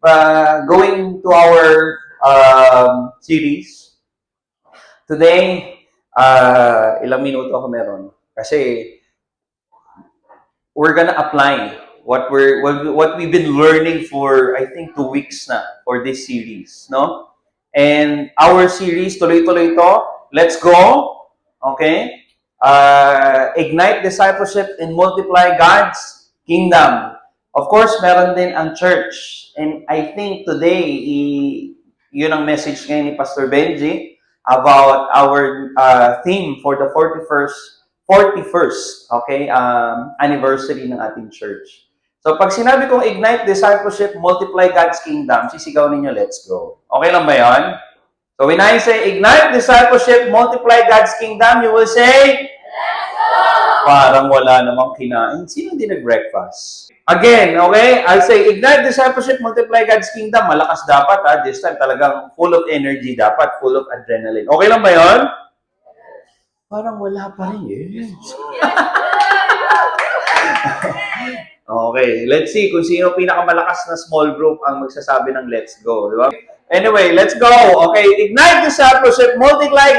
going to our series. Today, ilang minuto ako meron. Kasi we're gonna apply what we've been learning for I think 2 weeks na for this series, no? And our series, tuloy-tuloy ito. Let's go. Okay? Ignite discipleship and multiply God's kingdom. Of course, meron din ang church. And I think today, yun ang message ngayon ni Pastor Benji about our theme for the 41st anniversary ng ating church. So, pag sinabi kong ignite discipleship, multiply God's kingdom, sisigaw ninyo, let's go. Okay lang ba yun? So, when I say ignite discipleship, multiply God's kingdom, you will say, let's go! Parang wala namang kinain. Sino hindi nag-breakfast? Again, okay? I say ignite discipleship, multiply God's kingdom. Malakas dapat, ha? This time talagang full of energy dapat, full of adrenaline. Okay lang ba yun? Parang wala pa rin, yes. Okay, let's see kung sino pinakamalakas na small group ang magsasabi ng let's go, di ba? Anyway, let's go. Okay, ignite discipleship, multiply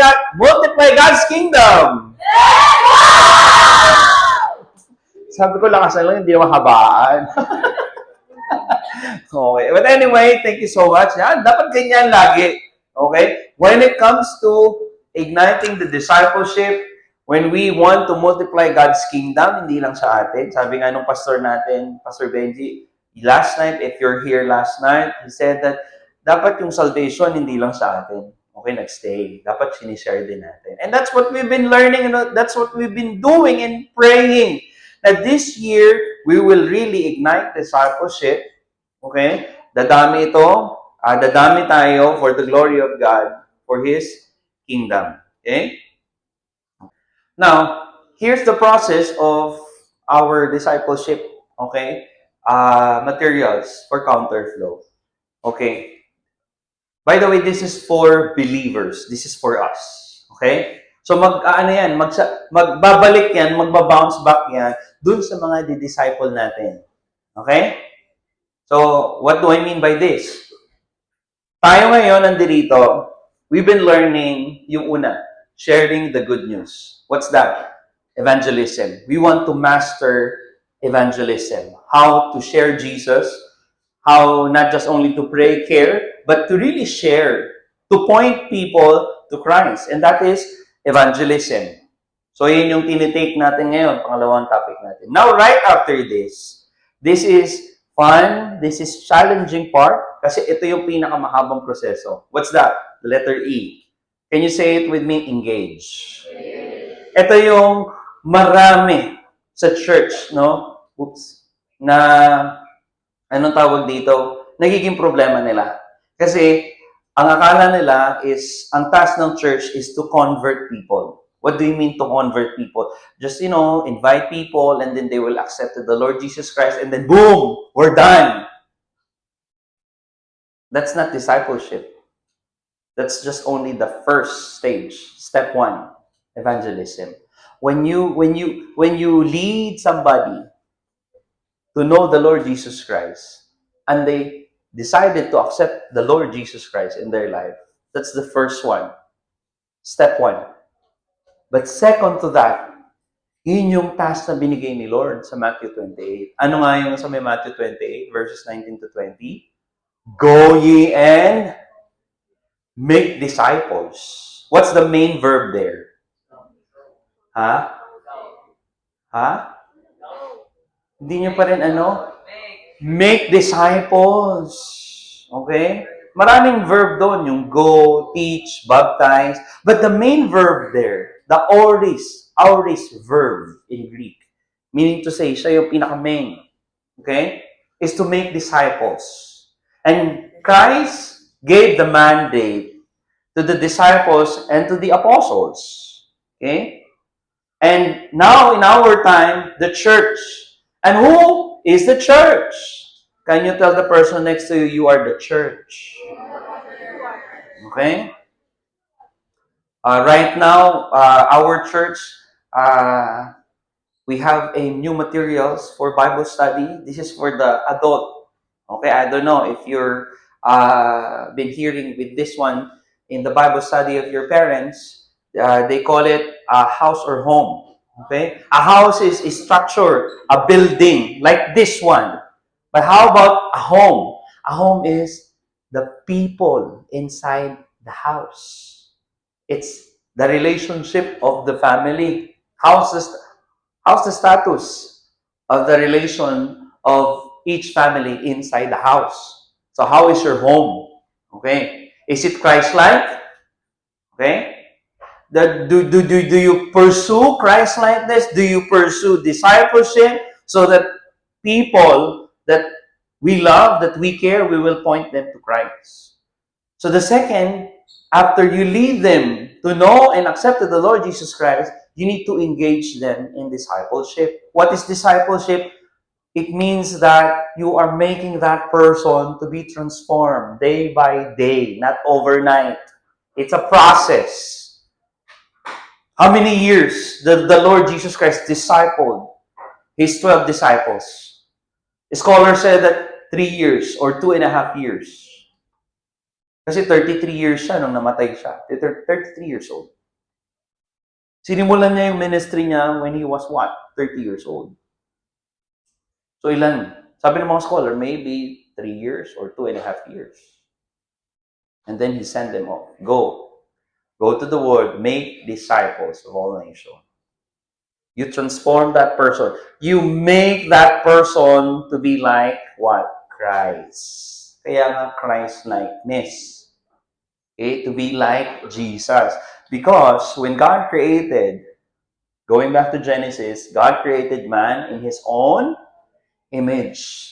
God's kingdom. Sabi ko lakasan lang, hindi naman habaan. Okay, but anyway, thank you so much. Yan, dapat ganyan lagi. Okay? When it comes to igniting the discipleship, when we want to multiply God's kingdom, hindi lang sa atin. Sabi nga nung pastor natin, Pastor Benji, last night, if you're here last night, he said that dapat yung salvation hindi lang sa atin. Okay, nagstay. Dapat sinishare din natin. And that's what we've been learning, and that's what we've been doing and praying. That this year, we will really ignite discipleship. Okay? Dadami tayo for the glory of God, for His kingdom. Okay? Now, here's the process of our discipleship, okay? Materials for counterflow. Okay? By the way, this is for believers. This is for us. Okay? So, magbabalik yan, magbabounce back yan dun sa mga di-disciple natin. Okay? So, what do I mean by this? Tayo ngayon, nandito, we've been learning yung una, sharing the good news. What's that? Evangelism. We want to master evangelism. How to share Jesus. How not just only to pray, care, but to really share. To point people to Christ. And that is evangelism. So, yun yung tinitake natin ngayon, pangalawang topic natin. Now, right after this is fun, this is challenging part, kasi ito yung pinakamahabang proseso. What's that? The letter E. Can you say it with me? Engage. Ito yung marami sa church, no? Na, anong tawag dito? Nagiging problema nila. Kasi, ang akala nila is, ang task ng church is to convert people. What do you mean to convert people? Just, invite people and then they will accept the Lord Jesus Christ and then boom, we're done. That's not discipleship. That's just only the first stage. Step 1, evangelism. When you lead somebody to know the Lord Jesus Christ and they decided to accept the Lord Jesus Christ in their life, that's the first one. Step 1. But second to that, yun yung task na binigay ni Lord sa Matthew 28. Ano nga yung sa may Matthew 28, verses 19 to 20? Go ye and make disciples. What's the main verb there? Hindi nyo pa rin Make disciples. Okay? Maraming verb doon, yung go, teach, baptize. But the main verb there, the auris verb in Greek, meaning to say, siya yung pinaka-main, okay, is to make disciples. And Christ gave the mandate to the disciples and to the apostles. Okay? And now, in our time, the church. And who is the church? Can you tell the person next to you, you are the church? Okay? Right now, our church, we have a new materials for Bible study. This is for the adult. Okay, I don't know if you're been hearing with this one in the Bible study of your parents. They call it a house or home. Okay, a house is a structure, a building like this one. But how about a home? A home is the people inside the house. It's the relationship of the family. How's the status of the relation of each family inside the house? So how is your home? Okay. Is it Christ-like? Okay. Do you pursue Christ-likeness? Do you pursue discipleship so that people that we love, that we care, we will point them to Christ? So the second, after you lead them to know and accept the Lord Jesus Christ, you need to engage them in discipleship. What is discipleship? It means that you are making that person to be transformed day by day, not overnight. It's a process. How many years did the Lord Jesus Christ discipled his 12 disciples? Scholars said that 3 years or 2.5 years. Kasi 33 years siya nung namatay siya. 33 years old. Sinimulan niya yung ministry niya when he was what? 30 years old. So ilan? Sabi ng mga scholar, maybe 3 years or 2.5 years. And then he sent them off. Go. Go to the world. Make disciples of all nations. You transform that person. You make that person to be like what? Christ. Kaya nga Christ-likeness. Okay? To be like Jesus. Because when God created, going back to Genesis, God created man in his own image.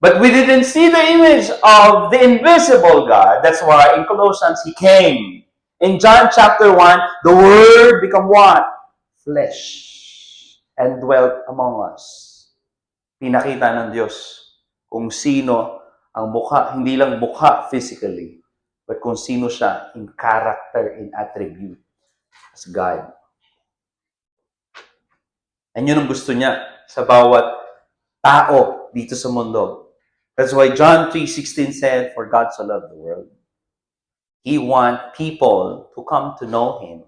But we didn't see the image of the invisible God. That's why in Colossians, He came. In John chapter 1, the Word became what? Flesh. And dwelt among us. Pinakita ng Diyos kung sino ang mukha, hindi lang mukha physically, but kung sino siya in character, in attribute as God. And yun ang gusto niya sa bawat tao dito sa mundo. That's why John 3:16 said, "For God so loved the world." He want people to come to know Him,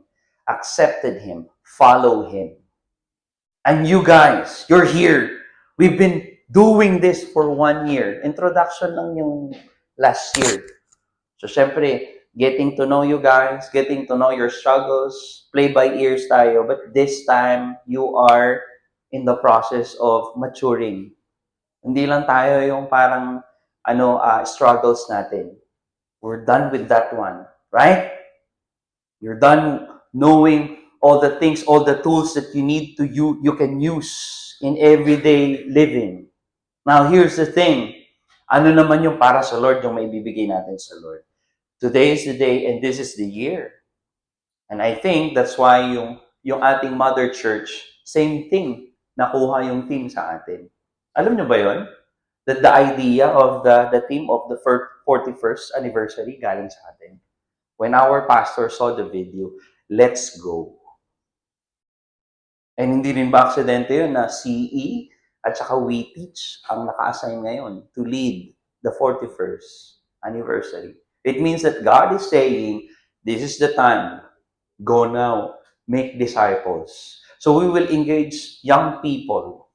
accepted Him, follow Him. And you guys, you're here. We've been doing this for 1 year. Introduction lang yung last year. So, syempre, getting to know you guys, getting to know your struggles, play by ears tayo. But this time, you are in the process of maturing. Hindi lang tayo yung parang struggles natin. We're done with that one, right? You're done knowing all the things, all the tools that you can use in everyday living. Now, here's the thing. Ano naman yung para sa Lord, yung maibibigay natin sa Lord? Today is the day and this is the year. And I think that's why yung ating mother church, same thing, nakuha yung theme sa atin. Alam nyo ba yun? That the idea of the theme of the 41st anniversary galing sa atin. When our pastor saw the video, let's go. And hindi rin ba aksidente yun na CE at saka We Teach ang naka-assign ngayon to lead the 41st anniversary. It means that God is saying, this is the time. Go now. Make disciples. So we will engage young people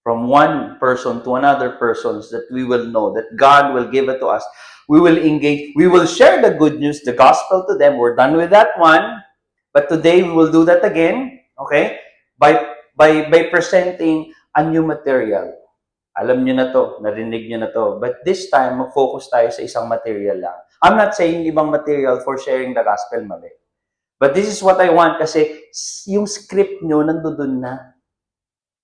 from one person to another person that we will know, that God will give it to us. We will engage. We will share the good news, the gospel to them. We're done with that one. But today we will do that again. Okay? By presenting a new material. Alam nyo na to, narinig nyo na to. But this time, mag-focus tayo sa isang material lang. I'm not saying ibang material for sharing the gospel, mali. But this is what I want kasi yung script nyo nandoon na.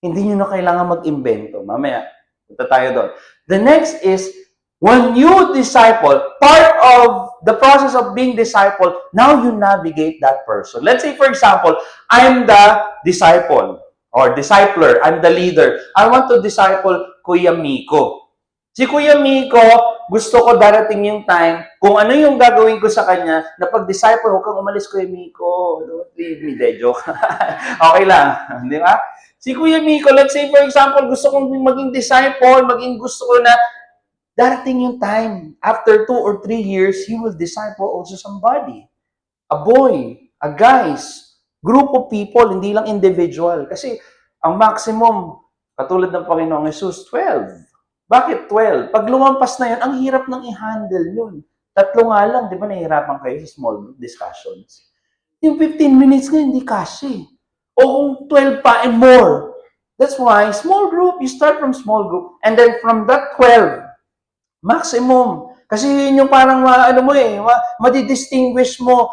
Hindi nyo na kailangan mag-imbento. Mamaya, punta tayo doon. The next is, when you disciple, part of the process of being disciple, now you navigate that person. Let's say, for example, I'm the disciple or discipler. I'm the leader. I want to disciple Kuya Miko. Si Kuya Miko, gusto ko darating yung time, kung ano yung gagawin ko sa kanya, na pag-disciple, huwag kang umalis, Kuya Miko. Don't leave me, de joke. Okay lang. Di ba? Si Kuya Miko, let's say, for example, gusto kong maging disciple, gusto ko na Darating yung time, after 2 or 3 years, you will disciple also somebody. A boy, a guys, group of people, hindi lang individual. Kasi ang maximum, katulad ng Panginoong Jesus, 12. Bakit 12? Pag lumampas na yun, ang hirap nang i-handle yun. 3 nga lang, di ba nahihirapan kayo sa small group discussions? Yung 15 minutes nga, hindi kasi. O kung 12 pa and more. That's why, small group, you start from small group. And then from that 12, maximum. Kasi yun yung parang, madidistinguish mo,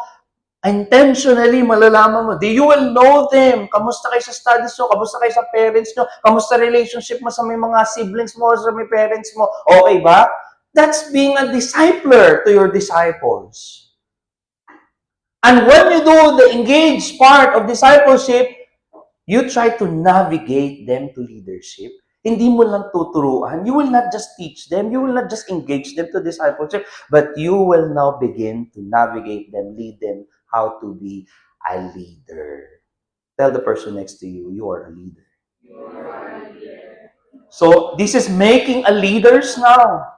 intentionally malalaman mo. You will know them. Kamusta kayo sa studies nyo? Kamusta kayo sa parents nyo? Kamusta relationship mo sa may mga siblings mo, sa may parents mo? Okay ba? That's being a discipler to your disciples. And when you do the engaged part of discipleship, you try to navigate them to leadership. Hindi mo lang tuturuan. You will not just teach them. You will not just engage them to discipleship. But you will now begin to navigate them, lead them how to be a leader. Tell the person next to you, you are a leader. So, this is making a leaders now.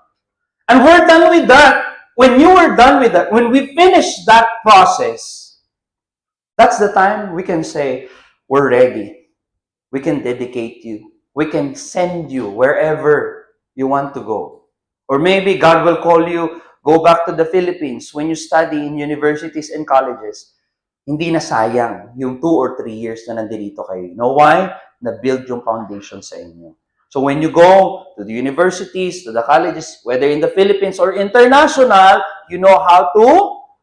And we're done with that. When you are done with that, when we finish that process, that's the time we can say, we're ready. We can dedicate you. We can send you wherever you want to go. Or maybe God will call you, go back to the Philippines when you study in universities and colleges. Hindi na sayang yung 2 or 3 years na nandito kayo. You know why? Na-build yung foundation sa inyo. So when you go to the universities, to the colleges, whether in the Philippines or international, you know how to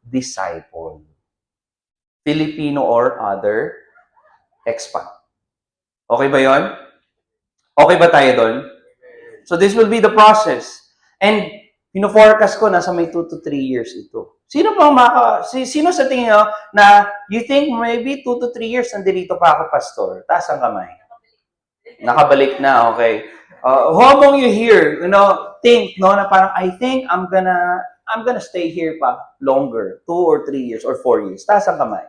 disciple. Filipino or other expat. Okay ba yon? Okay ba tayo doon? So this will be the process. And pino-forecast ko na sa may 2 to 3 years ito. Sino sa tingin nyo na you think maybe 2 to 3 years nandito pa ako, pastor? Taas ang kamay. Nakabalik na, okay. How among you here, think, na parang, I think I'm gonna stay here pa longer, 2 or 3 years or 4 years. Taas ang kamay.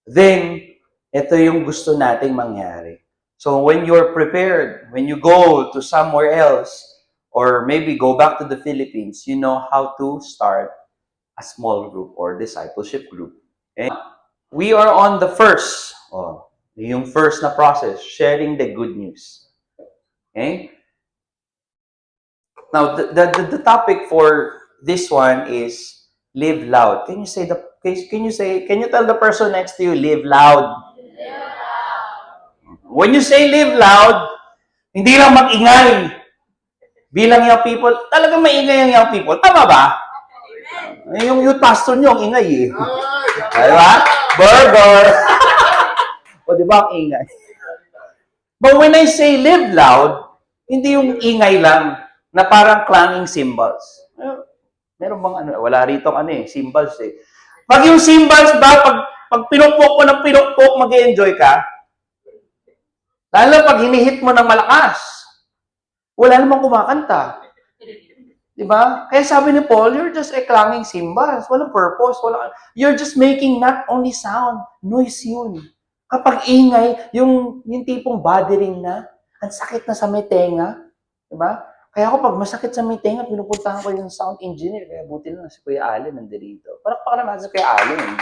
Then, ito yung gusto nating mangyari. So, when you're prepared, when you go to somewhere else, or maybe go back to the Philippines, you know how to start a small group or discipleship group. Okay? We are on the first, yung first na process, sharing the good news. Okay? Now, the topic for this one is live loud. Can you tell the person next to you, live loud? When you say live loud, hindi lang mag-ingay. Bilang young people, talagang maingay ang young people. Tama ba? Yung pastor nyo, ang ingay eh. Diba? Burger! O diba ang ingay? But when I say live loud, hindi yung ingay lang na parang clanging cymbals. Meron bang wala rito cymbals eh. Pag yung cymbals ba, pag pinukpok mo ng pinukpok, mag-enjoy ka. Lalo pag hinihit mo ng malakas, wala namang kumakanta. Diba? Kaya sabi ni Paul, you're just a clanging cymbals. Walang purpose. You're just making not only sound, noise yun. Kapag ingay, yung tipong bothering na, ang sakit na sa may tenga. Diba? Kaya ako pag masakit sa may tenga, pinupuntahan ko yung sound engineer. Kaya buti lang si Kuya Allen nandito. Palakpakan naman si Kuya Allen.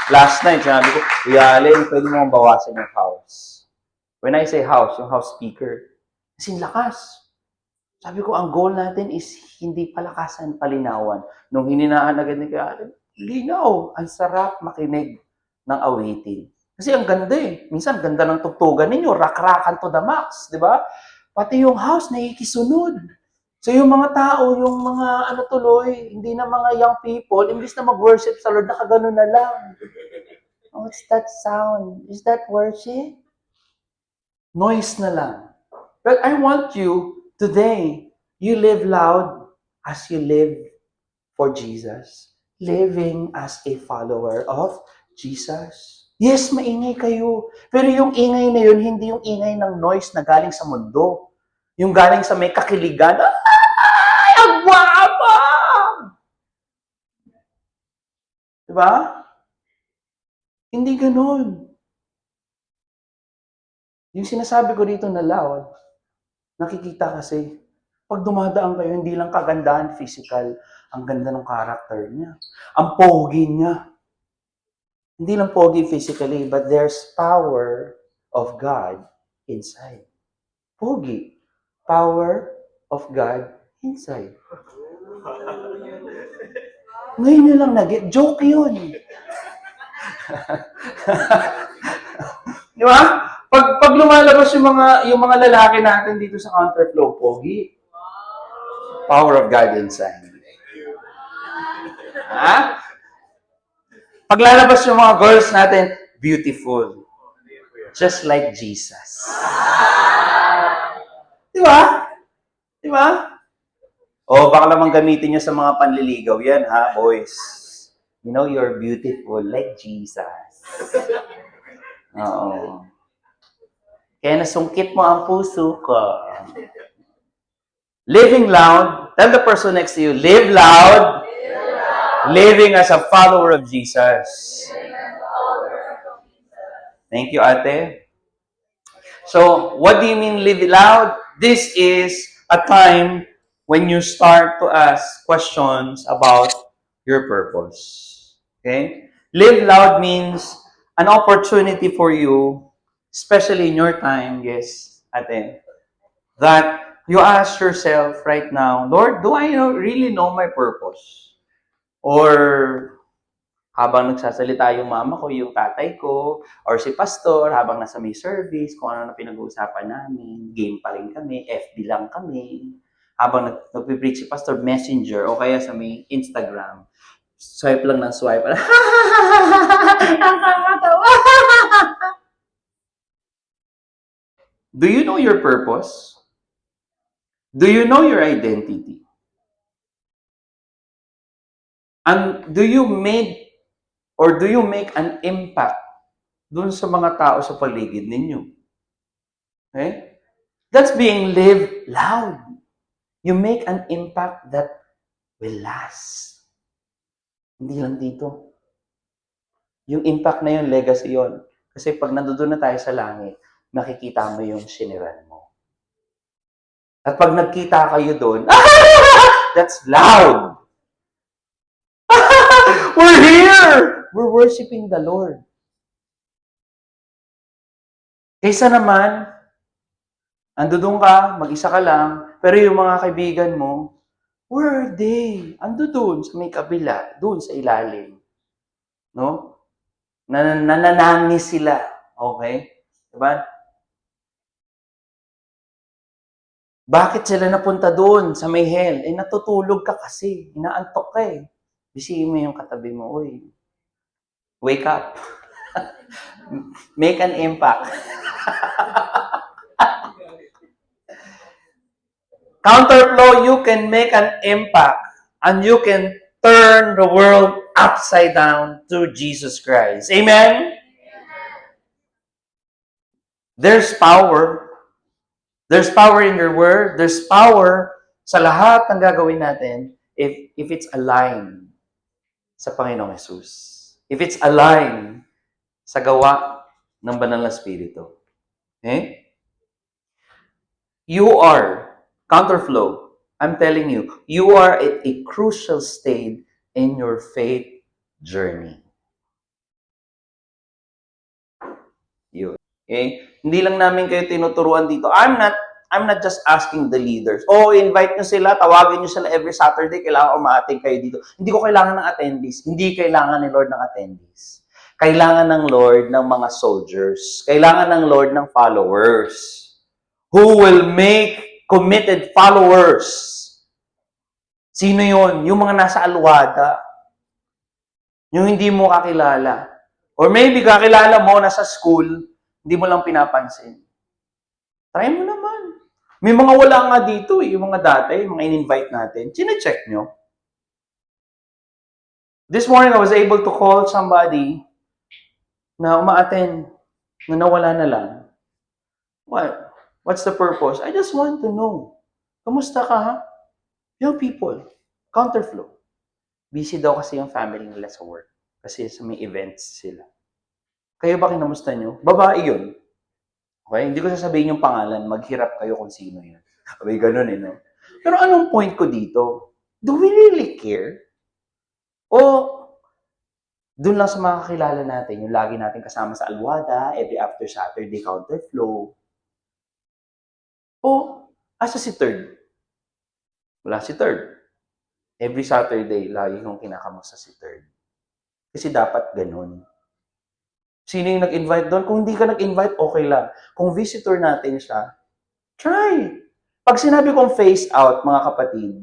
Last night, sinabi ko, Kuya Allen, pwede mo bawasan yung house. When I say house, yung house speaker, kasi lakas. Sabi ko, ang goal natin is hindi palakasan, palinawan. Nung hininaan agad ni Kuya Allen, linaw, ang sarap makinig ng awitin. Kasi ang ganda eh. Minsan, ganda ng tugtugan ninyo, rak-rakan to the max, di ba? Pati yung house, nakikisunod. So yung mga tao, yung mga tuloy, hindi na mga young people, imbis na mag-worship sa Lord, nakagano na lang. Oh, what's that sound? Is that worship? Noise na lang. But I want you, today, you live loud as you live for Jesus. Living as a follower of Jesus. Yes, maingay kayo. Pero yung ingay na yun, hindi yung ingay ng noise na galing sa mundo. Yung galing sa may kakiligan, ay, ang gwapa! Diba? Hindi ganun. Yung sinasabi ko dito na loud, nakikita kasi, Pag dumadaan kayo, hindi lang kagandahan physical, ang ganda ng character niya. Ang pogi niya. Hindi lang pogi physically, but there's power of God inside. Pogi. Power of God inside. Ngayon nyo lang nag-get. Joke yun. Di ba? Pag lumalabas yung mga lalaki natin dito sa counterflow, pogi. Power of God inside. Ha? Pag lalabas yung mga girls natin, beautiful. Just like Jesus. Di ba? Di ba? O baka naman gamitin nyo sa mga panliligaw yan, ha, boys? You know, you're beautiful like Jesus. Oo. Kaya nasungkit mo ang puso ko. Living loud. Tell the person next to you, live loud. Living as a follower of Jesus. Thank you, ate. So, what do you mean live loud? This is a time when you start to ask questions about your purpose. Okay? Live loud means an opportunity for you, especially in your time, yes, ate, that you ask yourself right now, Lord, do I really know my purpose? Or habang nagsasalita yung mama ko, yung tatay ko, or si pastor, habang nasa may service, kung ano na pinag-uusapan namin, game pa rin kami, FB lang kami. Habang nagpipreach si pastor, messenger, o kaya sa may Instagram, swipe lang ng swipe. Do you know your purpose? Do you know your identity? And do you make an impact dun sa mga tao sa paligid ninyo? Okay? That's being lived loud. You make an impact that will last. Hindi lang dito. Yung impact na yun, legacy yun. Kasi pag nandoon na tayo sa langit, makikita mo yung siniran mo. At pag nagkita kayo doon, that's loud. We're here! We're worshiping the Lord. Kaysa naman, andun ka, mag-isa ka lang, pero yung mga kaibigan mo, where are they? Ando doon sa may kabila, doon sa ilalim. No? Nananangis sila. Okay? Diba? Bakit sila napunta doon sa may hell? Eh, natutulog ka kasi. Inaantok ka eh. Bisihin mo yung katabi mo. Uy, wake up. Make an impact. Counterflow, you can make an impact and you can turn the world upside down to Jesus Christ. Amen? There's power. There's power in your word. There's power sa lahat ng gagawin natin if it's aligned sa Panginoong Jesus. If it's aligned sa gawa ng Banal na Espiritu. Okay? You are, counterflow, I'm telling you, you are at a crucial stage in your faith journey. Yun. Okay? Hindi lang namin kayo tinuturuan dito. I'm not just asking the leaders. Oh, invite nyo sila, tawagin nyo sila every Saturday, kailangan umaating kayo dito. Hindi ko kailangan ng attendees. Hindi kailangan ni Lord ng attendees. Kailangan ng Lord ng mga soldiers. Kailangan ng Lord ng followers who will make committed followers. Sino yon? Yung mga nasa alwada. Yung hindi mo kakilala. Or maybe kakilala mo, nasa school, hindi mo lang pinapansin. Try mo naman. May mga wala nga dito yung mga dati, yung mga in-invite natin. Chine-check nyo. This morning, I was able to call somebody na uma-attend, na nawala na lang. What? What's the purpose? I just want to know. Kamusta ka, ha? Young people, counterflow. Busy daw kasi yung family nila sa work. Kasi sa may events sila. Kayo ba kinamusta nyo? Babae yun. Okay? Hindi ko sasabihin yung pangalan. Maghirap kayo kung sino yun. Okay, ganun eh, no? Pero anong point ko dito? Do we really care? O doon lang sa mga kakilala natin, yung lagi natin kasama sa alwada, every after Saturday counterflow. O asa si third? Wala si third. Every Saturday, lagi kong kinakamusta si third. Kasi dapat ganun. Sino yung nag-invite doon? Kung hindi ka nag-invite, okay lang. Kung visitor natin siya, try. Pag sinabi kong face out, mga kapatid,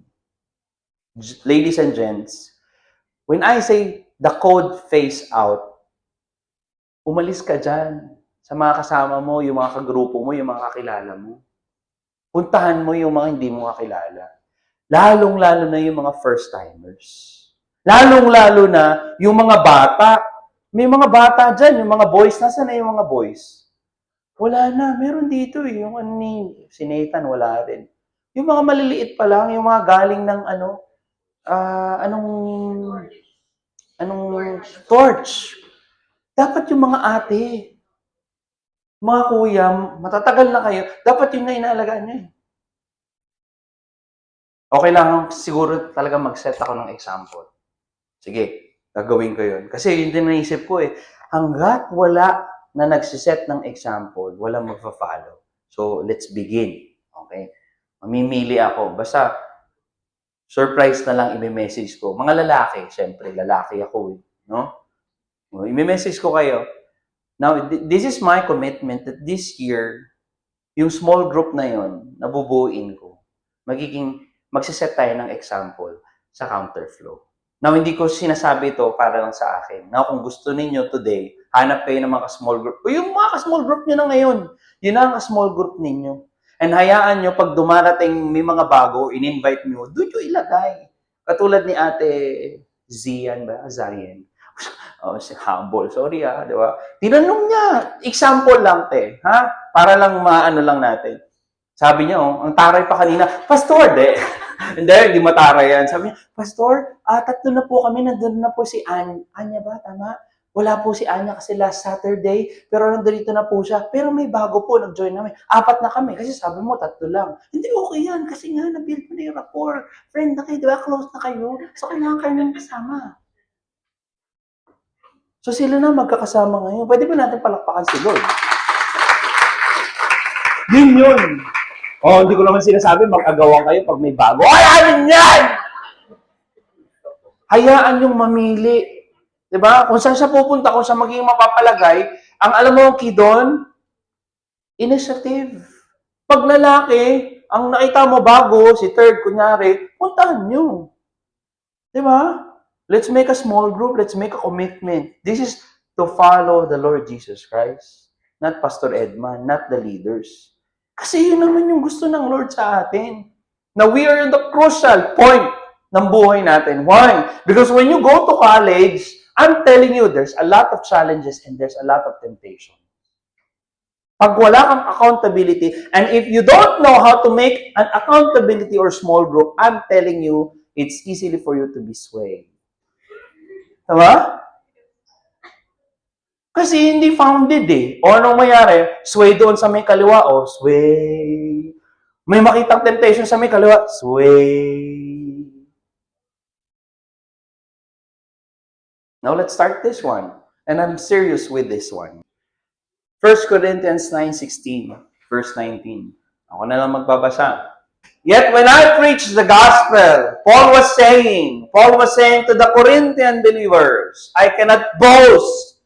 ladies and gents, when I say the code face out, umalis ka dyan sa mga kasama mo, yung mga kagrupo mo, yung mga kakilala mo. Puntahan mo yung mga hindi mo kakilala. Lalong-lalo na yung mga first-timers. Lalong-lalo na yung mga bata. May mga bata dyan, yung mga boys. Nasaan na yung mga boys? Wala na. Meron dito eh. Yung ano ni si Nathan, wala rin. Yung mga maliliit pa lang, yung mga galing ng anong torch. Dapat yung mga ate, mga kuya, matatagal na kayo, dapat yun na inaalagaan nyo eh. Okay lang siguro talaga mag-set ako ng example. Sige, gagawin ko yun. Kasi yun din naisip ko eh, hanggat wala na nagsiset ng example, walang magpa-follow. So, let's begin. Okay? Mamimili ako. Basta, surprise na lang i-message ko. Mga lalaki, syempre, lalaki ako eh. No? I-message ko kayo. Now, this is my commitment that this year, yung small group na yon, nabubuuin ko. Magsiset tayo ng example sa counterflow. Now, hindi ko sinasabi ito para lang sa akin. Now, kung gusto ninyo today, hanap kayo ng mga small group. O yung mga small group nyo na ngayon, yun ang small group ninyo. And hayaan nyo, pag dumarating may mga bago, in-invite nyo, doon nyo ilagay. Katulad ni Ate Zian ba? Zian. Oh, si humble. Sorry di ba? Tinanong niya. Example lang, te. Ha? Para lang maano lang natin. Sabi niya, ang taray pa kanina, Pastor, hindi mataray yan. Sabi niya, Pastor, tatlo na po kami, nandun na po si Anya ba? Tama? Wala po si Anya kasi last Saturday, pero nandito na po siya. Pero may bago po, nag-join namin. 4 na kami, kasi sabi mo, 3 lang. Hindi, okay yan, kasi nga, na-build mo na yung rapport. Friend na kayo, di ba? Close na kayo. So, kailangan kayo nang kasama. So, sila na magkakasama ngayon. Pwede ba natin palakpakan si Lord? Yun. Hindi ko naman sinasabi, mag-agawan kayo pag may bago. Ay, ano yan? Hayaan yung mamili. Diba? Kung saan siya pupunta, kung saan magiging mapapalagay, ang alam mo, key doon, initiative. Pag lalaki, ang nakita mo bago, si third, kunyari, puntahan nyo. Diba? Let's make a small group. Let's make a commitment. This is to follow the Lord Jesus Christ. Not Pastor Edman, not the leaders. Kasi yun naman yung gusto ng Lord sa atin. Now, we are in the crucial point ng buhay natin. Why? Because when you go to college, I'm telling you, there's a lot of challenges and there's a lot of temptation. Pag wala kang accountability, and if you don't know how to make an accountability or small group, I'm telling you, it's easily for you to be swayed. Tama? Kasi hindi founded eh. O anong mayari? Sway doon sa may kaliwa, sway. May makitang temptation sa may kaliwa, sway. Now let's start this one. And I'm serious with this one. 1 Corinthians 9:16, verse 19. Ako na lang magbabasa. Yet when I preach the gospel, Paul was saying to the Corinthian believers, I cannot boast.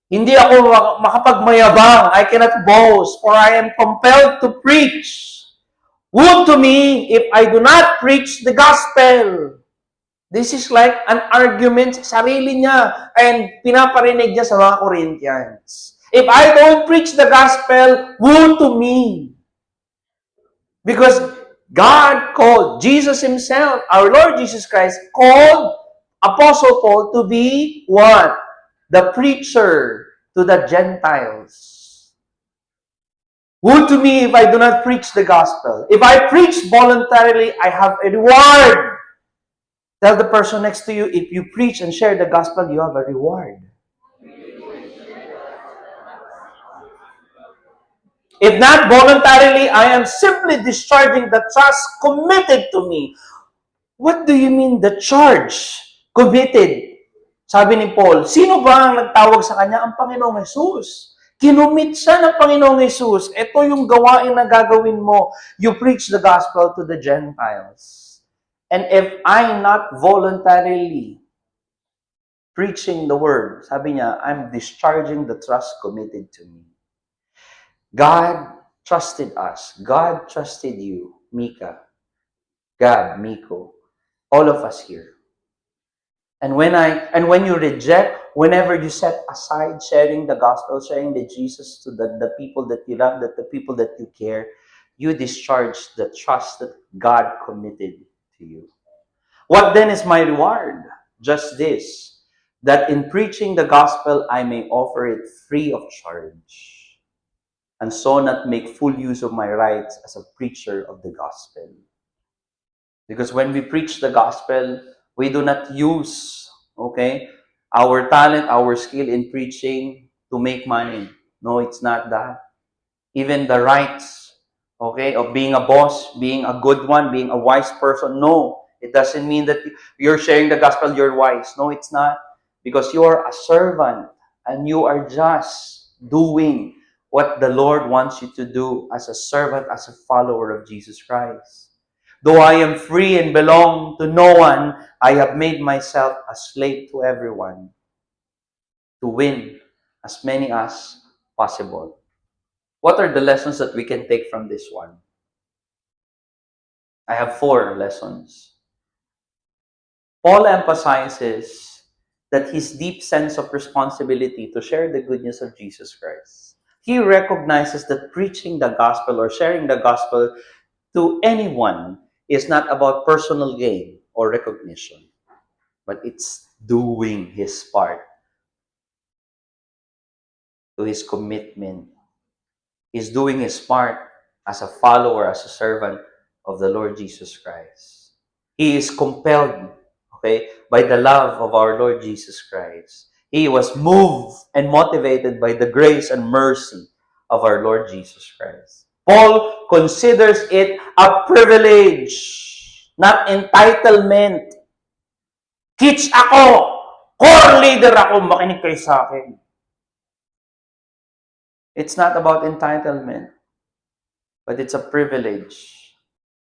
Hindi ako makapagmayabang. I cannot boast, for I am compelled to preach. Woe to me if I do not preach the gospel. This is like an argument sa sarili niya and pinaparinig niya sa mga Corinthians. If I don't preach the gospel, woe to me. Because God called, Jesus Himself, our Lord Jesus Christ, called Apostle Paul to be what? The preacher to the Gentiles. Woe to me if I do not preach the gospel. If I preach voluntarily, I have a reward. Tell the person next to you, if you preach and share the gospel, you have a reward. If not voluntarily, I am simply discharging the trust committed to me. What do you mean the charge? Committed. Sabi ni Paul, sino ba ang nagtawag sa kanya? Ang Panginoong Jesus. Kinumit siya ng Panginoong Jesus. Ito yung gawain na gagawin mo. You preach the gospel to the Gentiles. And if I not voluntarily preaching the word, sabi niya, I'm discharging the trust committed to me. God trusted us. God trusted you, Mika, Gab, Miko, all of us here. And when you reject, whenever you set aside sharing the gospel, sharing the Jesus to the people that you love, the people that you care, you discharge the trust that God committed to you. What then is my reward? Just this, that in preaching the gospel, I may offer it free of charge, and so not make full use of my rights as a preacher of the gospel. Because when we preach the gospel, we do not use, our talent, our skill in preaching to make money. No, it's not that. Even the rights, of being a boss, being a good one, being a wise person. No, it doesn't mean that you're sharing the gospel, you're wise. No, it's not. Because you are a servant and you are just doing what the Lord wants you to do as a servant, as a follower of Jesus Christ. Though I am free and belong to no one, I have made myself a slave to everyone to win as many as possible. What are the lessons that we can take from this one? I have 4 lessons. Paul emphasizes that his deep sense of responsibility to share the good news of Jesus Christ. He recognizes that preaching the gospel or sharing the gospel to anyone is not about personal gain or recognition, but it's doing his part to his commitment. He's doing his part as a follower, as a servant of the Lord Jesus Christ. He is compelled, by the love of our Lord Jesus Christ. He was moved and motivated by the grace and mercy of our Lord Jesus Christ. Paul considers it a privilege, not entitlement. Kids ako! Core leader ako! Makinig kayo sa akin. It's not about entitlement, but it's a privilege.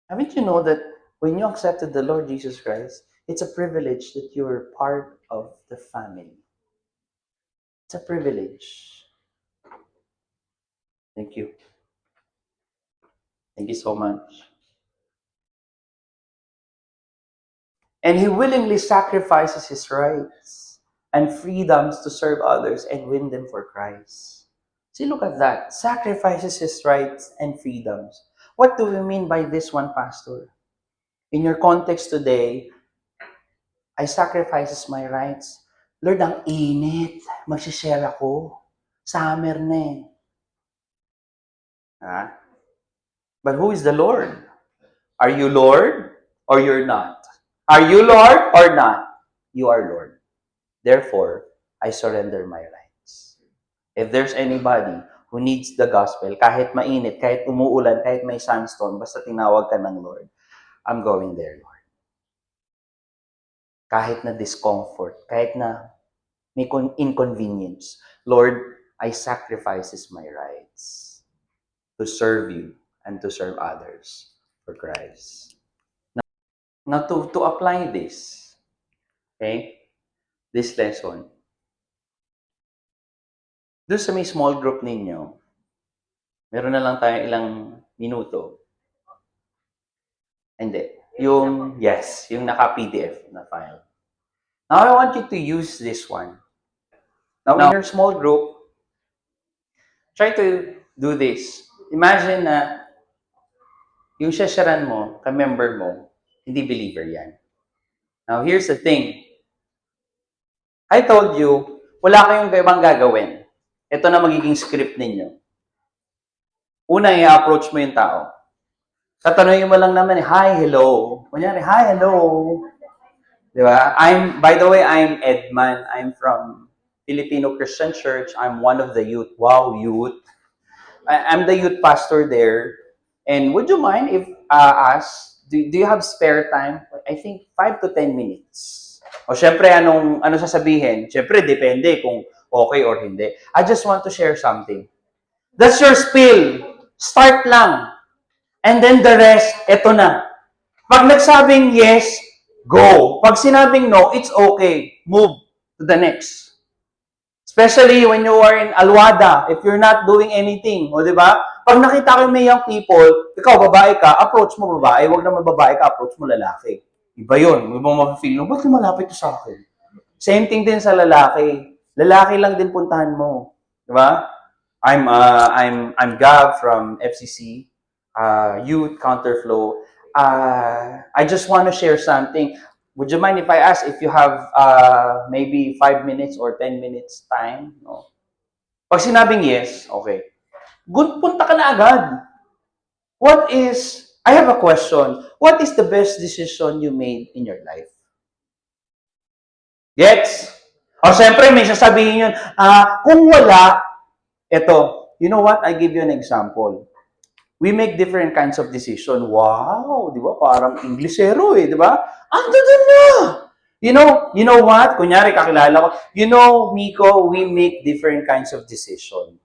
Haven't you know that when you accepted the Lord Jesus Christ, it's a privilege that you're part of the family. It's a privilege. Thank you. Thank you so much. And he willingly sacrifices his rights and freedoms to serve others and win them for Christ. See, look at that. Sacrifices his rights and freedoms. What do we mean by this one, Pastor? In your context today, I sacrifices my rights. Lord, ang init. Magsishare ako. Summer na eh. But who is the Lord? Are you Lord or you're not? Are you Lord or not? You are Lord. Therefore, I surrender my rights. If there's anybody who needs the gospel, kahit mainit, kahit umuulan, kahit may sandstorm, basta tinawag ka ng Lord, I'm going there, Lord. Kahit na discomfort, kahit na may inconvenience, Lord, I sacrifices my rights to serve you and to serve others for Christ. Now to apply this, this lesson, doon sa may small group ninyo, meron na lang tayo ilang minuto. Hindi. Yung naka-PDF na file. Now, I want you to use this one. Now, in your small group, try to do this. Imagine na yung shasharan mo, ka-member mo, hindi believer yan. Now, here's the thing. I told you, wala kayong ibang gagawin. Ito na magiging script ninyo. Una, i-approach mo yung tao. Tatanungin mo lang naman, hi, hello. Kunyari, hi, hello. Diba? By the way, I'm Edman. I'm from Filipino Christian Church. I'm one of the youth. Wow, youth. I'm the youth pastor there. And would you mind if do you have spare time? I think 5 to 10 minutes. O syempre, ano sasabihin? Syempre, depende kung okay or hindi. I just want to share something. That's your spill. Start lang. And then the rest, eto na. Pag nagsabing yes, go. Pag sinabing no, it's okay. Move to the next. Especially when you are in Alwada, if you're not doing anything, o di ba? Pag nakita ko may young people, ikaw babae ka, approach mo babae, wag naman babae ka, approach mo lalaki. Iba yun. May mga ma-feel no, ba't malapit to sa akin? Same thing din sa lalaki. Lalaki lang din puntahan mo. Di ba? I'm Gav from FCC, Youth Counterflow. I just want to share something. Would you mind if I ask if you have maybe 5 minutes or 10 minutes time? No. Pag sinabing yes, okay. Good, punta ka na agad. I have a question. What is the best decision you made in your life? Gets? O, siyempre, may sasabihin yun, kung wala, eto, you know what? I give you an example. We make different kinds of decision. Wow, di ba? Parang Inglesero di ba? Ando dun na! You know what? Kunyari, kakilala ko. You know, Miko, we make different kinds of decision.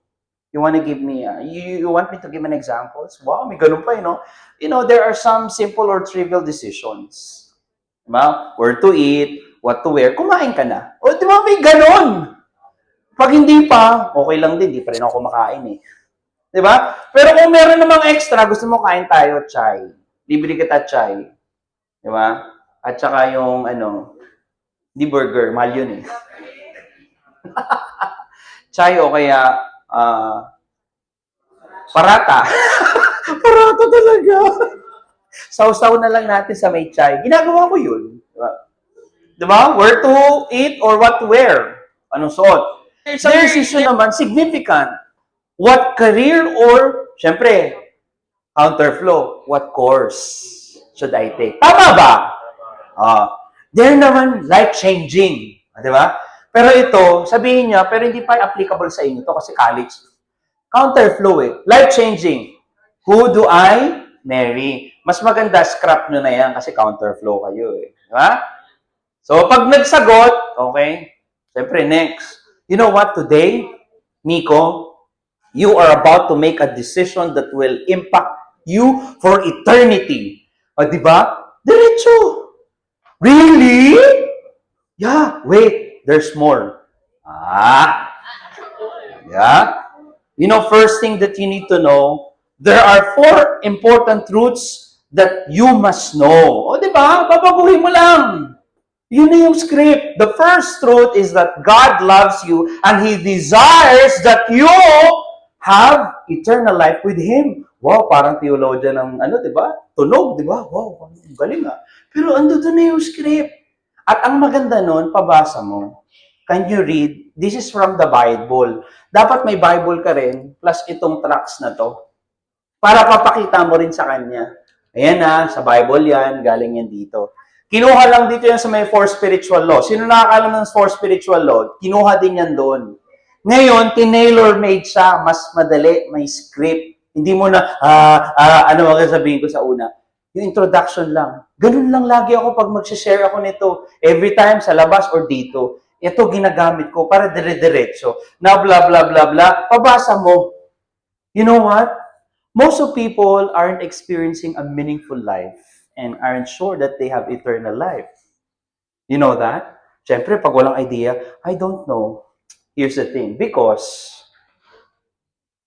You want to give me, you want me to give an examples? Wow, may ganun pa, You know, there are some simple or trivial decisions. Diba? Where to eat, what to wear, kumain ka na. O, di ba, may ganun. Pag hindi pa, okay lang din, di pa rin ako kumakain Di ba? Pero kung meron namang extra, gusto mo kain tayo, chai. Libre kita chai. Di ba? At saka yung, di burger, mahal yun chai o kaya, parata. Parata talaga. Sausaw na lang natin sa may chai. Ginagawa ko yun. Di ba? Where to eat or what to wear. Anong suot. Their decision naman, significant. What career or, syempre, counterflow, what course should I take? Tama ba? They're naman life-changing. Di ba? Pero ito, sabihin niya, pero hindi pa applicable sa inyo to kasi college. Counterflow life-changing. Who do I marry? Mas maganda, scrap nyo na yan kasi counterflow kayo Di ba? So, pag nagsagot, okay, syempre, next. You know what, today, Miko, you are about to make a decision that will impact you for eternity. O, di ba? Diretso. Really? Yeah, wait, there's more. Yeah. You know, first thing that you need to know, there are 4 important truths that you must know. O, di ba? Babaguhin mo lang. Yun na yung script. The first truth is that God loves you and He desires that you have eternal life with Him. Wow, parang theologian ng di ba? Tunog, di ba? Wow, galing Pero ando doon na yung script. At ang maganda nun, pabasa mo. Can you read? This is from the Bible. Dapat may Bible ka rin, plus itong tracts na to. Para papakita mo rin sa kanya. Ayan sa Bible yan, galing yan dito. Kinuha lang dito yan sa may 4 spiritual law. Sino nakakalam ng 4 spiritual law? Kinuha din yan doon. Ngayon, tinailor-made siya, mas madali, may script. Hindi mo na, ano ang sabihin ko sa una? Yung introduction lang. Ganun lang lagi ako pag mag-share ako nito. Every time sa labas or dito. Ito ginagamit ko para dire-diretso. Na blah, blah, blah, blah. Pabasa mo. You know what? Most of people aren't experiencing a meaningful life and aren't sure that they have eternal life. You know that? Siyempre, pag walang idea, I don't know. Here's the thing, because,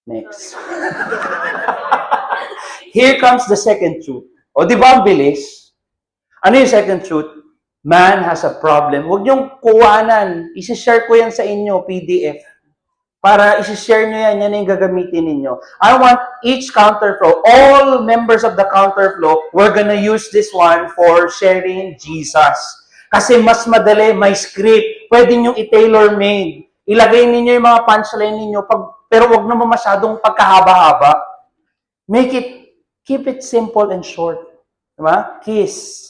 next. Here comes the second truth. O, di ba ang bilis? Ano yung second truth? Man has a problem. Huwag niyong kuwanan. Isi-share ko yan sa inyo, PDF. Para isi-share nyo yan yung gagamitin ninyo. I want each counterflow, all members of the counterflow, we're gonna use this one for sharing Jesus. Kasi mas madali, may script. Pwede nyo i-tailor-made. Ilagay ninyo yung mga punchline ninyo, pero wag naman masyadong pagkahaba-haba. Keep it simple and short. Diba? Kiss.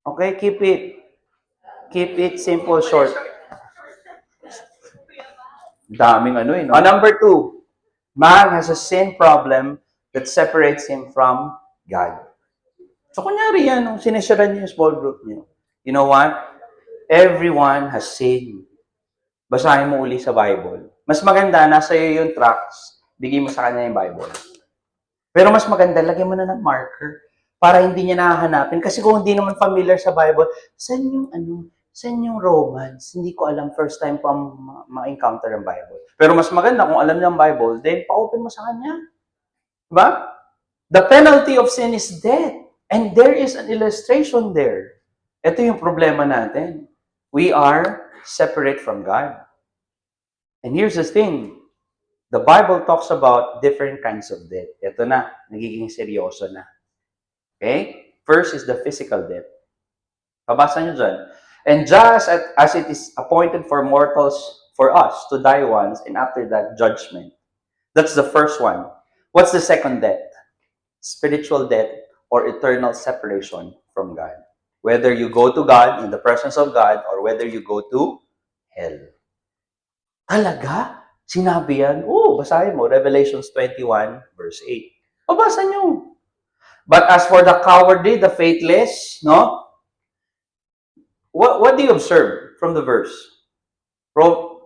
Okay, keep it simple, short. Daming Number 2, Man has a sin problem that separates him from God. So, kunyari yan, nung sinishare niyo yung small group niyo, you know what? Everyone has sinned. Basahin mo uli sa Bible. Mas maganda, nasa iyo yung tracts, bigay mo sa kanya yung Bible. Pero mas maganda, lagyan mo na ng marker para hindi niya nahahanapin. Kasi kung hindi naman familiar sa Bible, saan yung Romans? Hindi ko alam, first time ko ma-encounter ang Bible. Pero mas maganda kung alam niya ang Bible, then pa-open mo sa kanya. Diba? The penalty of sin is death. And there is an illustration there. Ito yung problema natin. We are separate from God. And here's the thing. The Bible talks about different kinds of death. Ito na, nagiging seryoso na. Okay? First is the physical death. Pabasa nyo dyan. And just as it is appointed for mortals, for us to die once, and after that, judgment. That's the first one. What's the second death? Spiritual death or eternal separation from God. Whether you go to God, in the presence of God, or whether you go to hell. Talaga? Sinabi yan? Basahin mo. Revelations 21, verse 8. Basa nyo. But as for the cowardly, the faithless, no? What do you observe from the verse?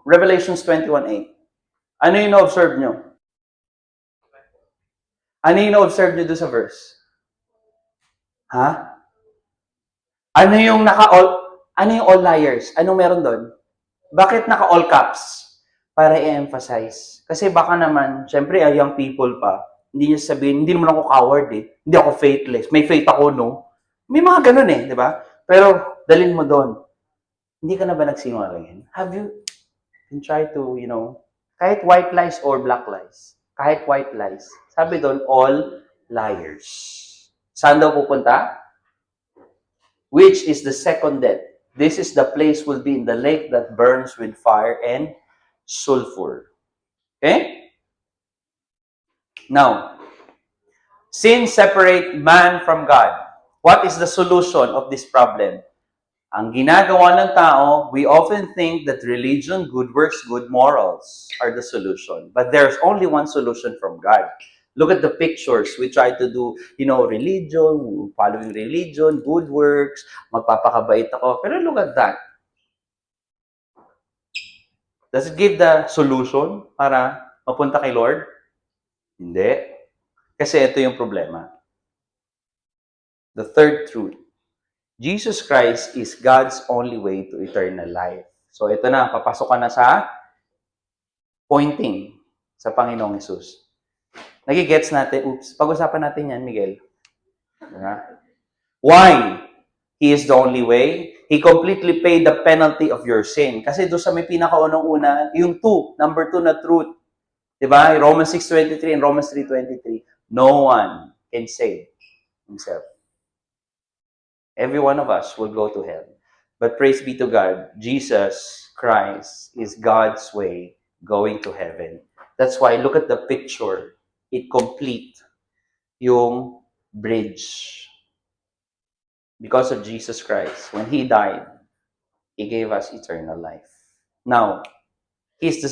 Revelations 21:8. Ano yung na-observe nyo? Ano yung na-observe nyo doon sa verse? Ha? Ano yung all liars? Anong meron doon? Bakit naka-all caps? Para i-emphasize. Kasi baka naman, syempre, young people pa, hindi niya sabihin, hindi naman ako coward Hindi ako faithless. May faith ako, no? May mga ganun di ba? Pero, dalhin mo doon. Hindi ka na ba nagsinungaling? Have you tried to, kahit white lies or black lies, kahit white lies, sabi doon, all liars. Saan daw pupunta? Which is the second death. This is the place will be in the lake that burns with fire and sulfur. Okay? Now, sin separate man from God. What is the solution of this problem? Ang ginagawa ng tao, we often think that religion, good works, good morals are the solution. But there's only one solution from God. Look at the pictures. We try to do, religion, following religion, good works, magpapakabait ako. Pero look at that. Does it give the solution para mapunta kay Lord? Hindi. Kasi ito yung problema. The third truth. Jesus Christ is God's only way to eternal life. So ito na, papasok ka na sa pointing sa Panginoong Hesus. Nagigets natin, pag-usapan natin yan, Miguel. Why? He is the only way. He completely paid the penalty of your sin. Kasi doon sa may pinakaunang-una, yung number 2 na truth. Diba? Romans 6:23 and Romans 3:23. No one can save himself. Every one of us will go to hell. But praise be to God, Jesus Christ is God's way going to heaven. That's why, look at the picture. It complete yung bridge. Because of Jesus Christ, when He died, He gave us eternal life. Now, His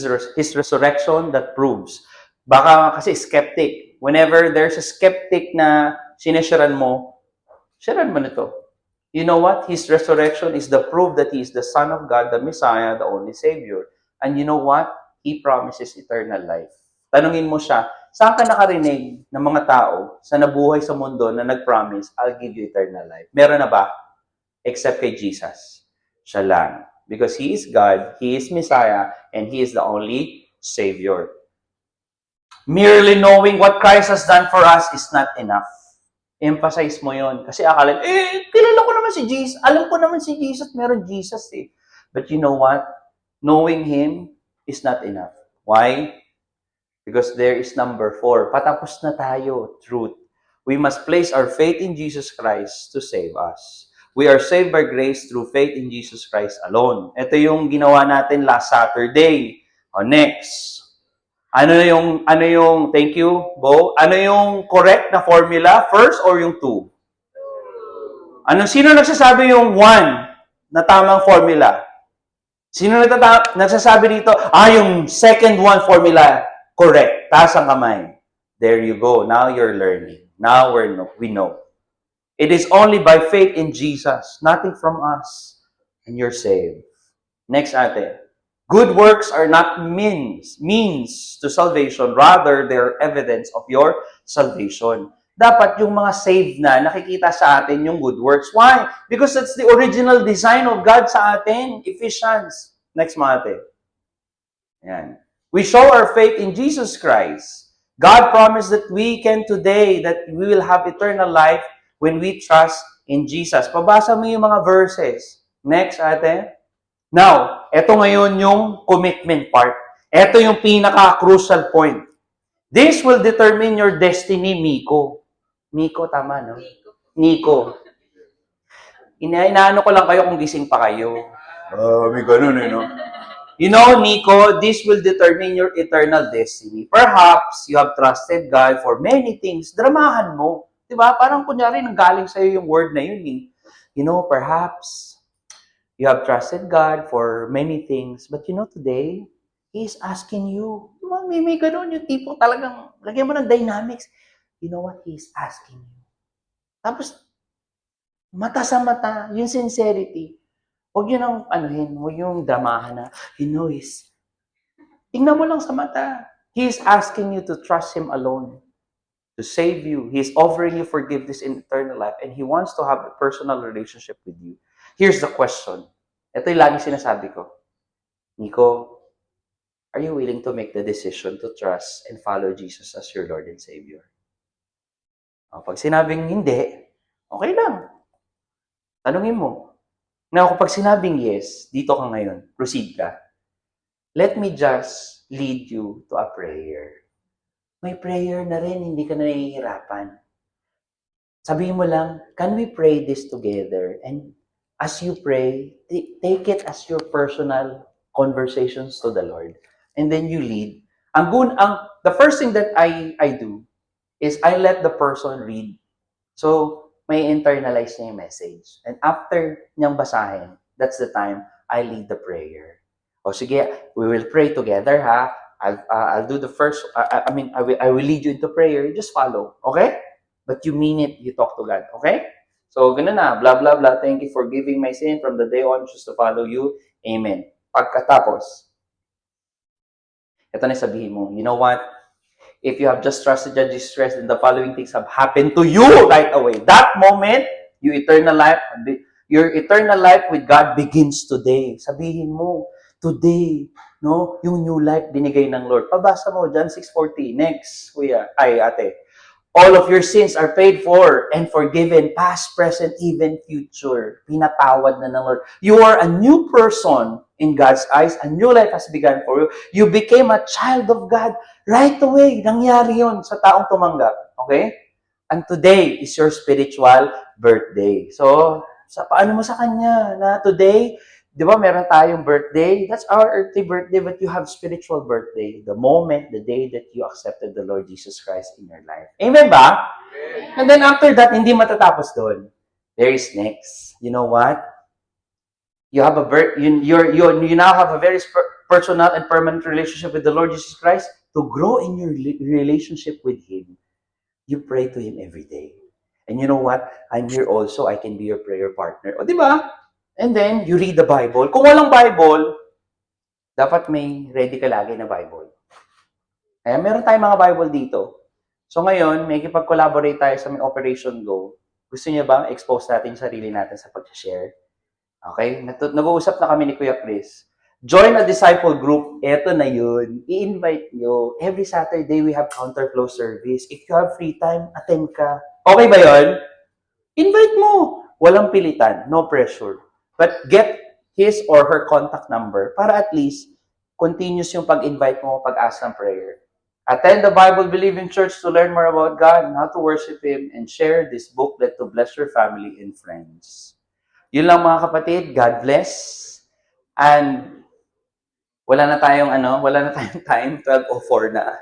resurrection that proves. Baka kasi skeptic. Whenever there's a skeptic na sinesharan mo nito. You know what? His resurrection is the proof that He is the Son of God, the Messiah, the only Savior. And you know what? He promises eternal life. Tanungin mo siya, saan ka nakarinig ng mga tao sa nabuhay sa mundo na nag-promise, I'll give you eternal life? Meron na ba? Except kay Jesus. Siya lang. Because He is God, He is Messiah, and He is the only Savior. Merely knowing what Christ has done for us is not enough. Emphasize mo yon. Kasi akala, kilala ko naman si Jesus. Alam ko naman si Jesus. Meron Jesus But you know what? Knowing Him is not enough. Why? Because there is number 4. Patapos na tayo. Truth. We must place our faith in Jesus Christ to save us. We are saved by grace through faith in Jesus Christ alone. Ito yung ginawa natin last Saturday. Next. Ano yung, thank you, Bo. Ano yung correct na formula? First or yung 2? Sino nagsasabi yung 1 na tamang formula? Sino nagsasabi dito, yung second one formula, correct. taas ang kamay. There you go. Now you're learning. Now we know. It is only by faith in Jesus, nothing from us, and you're saved. Next ate. Good works are not means to salvation. Rather, they're evidence of your salvation. Dapat yung mga saved na, nakikita sa atin yung good works. Why? Because that's the original design of God sa atin. Ephesians. Next mga ate. Yan. We show our faith in Jesus Christ. God promised that we can today, that we will have eternal life when we trust in Jesus. Pabasa mo yung mga verses. Next ate. Now, eto ngayon yung commitment part. Eto yung pinaka-crucial point. This will determine your destiny, Miko. Miko, tama, no? Nico. Inaano ko lang kayo kung gising pa kayo. May ganun no? You know, Nico, this will determine your eternal destiny. Perhaps you have trusted God for many things. Dramahan mo. Diba? Parang kunyari, nanggaling sa'yo yung word na yun eh. You know, perhaps you have trusted God for many things. But you know, today, He is asking you. Diba? May ganun yung tipo talagang, lagyan mo ng dynamics. You know what He is asking you? Tapos, mata sa mata, yung sincerity. Huwag yun ang anuhin, huwag yung dramahan na, you know, tingnan mo lang sa mata. He is asking you to trust Him alone, to save you. He is offering you forgiveness in eternal life, and He wants to have a personal relationship with you. Here's the question. Ito yung lagi sinasabi ko. Nico, are you willing to make the decision to trust and follow Jesus as your Lord and Savior? Pag sinabing hindi, okay lang. Tanungin mo. Now, kapag sinabing yes, dito ka ngayon, proceed ka. Let me just lead you to a prayer. May prayer na rin, hindi ka na nahihirapan. Sabihin mo lang, can we pray this together? And as you pray, take it as your personal conversations to the Lord. And then you lead. The first thing that I do is I let the person read. So, may internalize niya yung message. And after niyang basahin, that's the time I lead the prayer. O sige, we will pray together, ha? I'll do the first, I will lead you into prayer. You just follow, okay? But you mean it, you talk to God, okay? So, ganun na, blah, blah, blah. Thank you for giving my sin from the day on, just to follow you. Amen. Pagkatapos, ito na sabihin mo, you know what? If you have just trusted Jesus Christ, and the following things have happened to you right away. That moment, your eternal life with God begins today. Sabihin mo, today, no, yung new life binigay ng Lord. Pabasa mo, John 6:40. Next, kuya. Ay, ate. All of your sins are paid for and forgiven, past, present, even future. Pinatawad na ng Lord. You are a new person in God's eyes. A new life has begun for you. You became a child of God right away. Nangyari yun sa taong tumanggap. Okay? And today is your spiritual birthday. So, paano mo sa Kanya na today, di ba meron tayong birthday? That's our earthly birthday, but you have spiritual birthday. The moment, the day that you accepted the Lord Jesus Christ in your life. Amen ba? Amen. And then after that, hindi matatapos doon. There is next. You know what? You have you now have a very personal and permanent relationship with the Lord Jesus Christ. To grow in your relationship with Him, you pray to Him every day. And you know what? I'm here also. I can be your prayer partner. O, di ba? And then, you read the Bible. Kung walang Bible, dapat may ready ka lagi na Bible. Kaya meron tayong mga Bible dito. So ngayon, may kipag-collaborate tayo sa may Operation Go. Gusto niyo ba expose natin yung sarili natin sa pag-share? Okay? Nag-uusap na kami ni Kuya Chris. Join a disciple group. Eto na yun. I-invite nyo. Every Saturday, we have counterflow service. If you have free time, attend ka. Okay ba yun? Invite mo. Walang pilitan. No pressure. But get his or her contact number para at least continuous yung pag-invite mo, pag-ask ng prayer. Attend the Bible-believing church to learn more about God and how to worship Him, and share this booklet to bless your family and friends. Yun lang mga kapatid. God bless. And wala na tayong time, 12:04 na.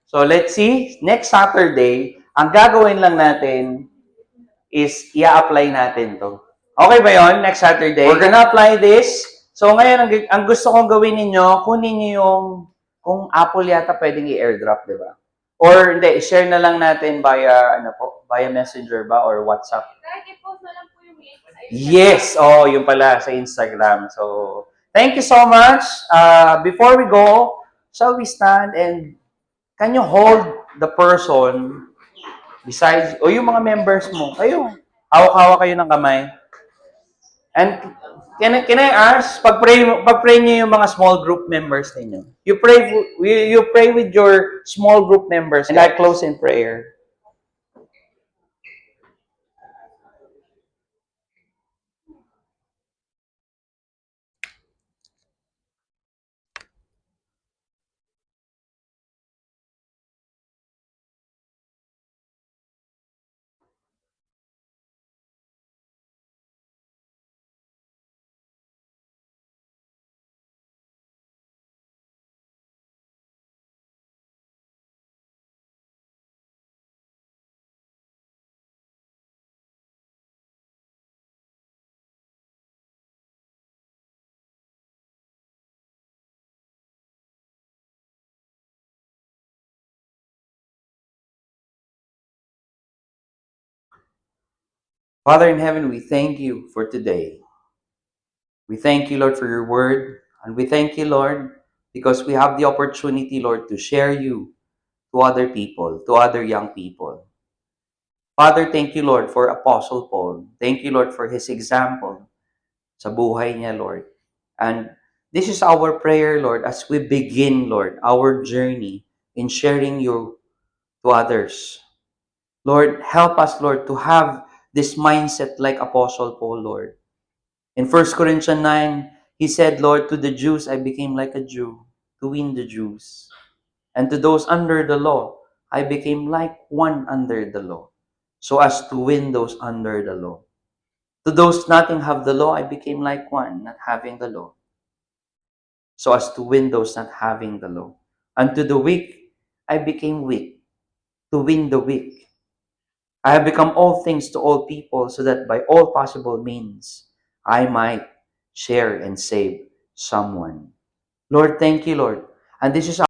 So let's see, next Saturday, ang gagawin lang natin is i-apply natin to. Okay ba yon? Next Saturday? We're gonna apply this. So ngayon, ang gusto kong gawin ninyo, kunin niyo yung kung Apple yata pwedeng i-airdrop, di ba? Or hindi, share na lang natin via, ano po, via Messenger ba or WhatsApp? Kahit i-post na lang po yung link sa Instagram. Yes, yung pala sa Instagram. So, thank you so much. Before we go, shall we stand and can you hold the person besides, o yung mga members mo, kayo, hawak-hawak kayo ng kamay. And can I ask, pag-pray niyo yung mga small group members ninyo. You pray with your small group members and I close in prayer. Father in heaven, we thank you for today. We thank you, Lord, for your word. And we thank you, Lord, because we have the opportunity, Lord, to share you to other people, to other young people. Father, thank you, Lord, for Apostle Paul. Thank you, Lord, for his example sa buhay niya, Lord. And this is our prayer, Lord, as we begin, Lord, our journey in sharing you to others. Lord, help us, Lord, to have this mindset like Apostle Paul, Lord. In 1 Corinthians 9, he said, Lord, to the Jews, I became like a Jew to win the Jews. And to those under the law, I became like one under the law, so as to win those under the law. To those nothing have the law, I became like one not having the law, so as to win those not having the law. And to the weak, I became weak, to win the weak. I have become all things to all people, so that by all possible means, I might share and save someone. Lord, thank you, Lord. And this is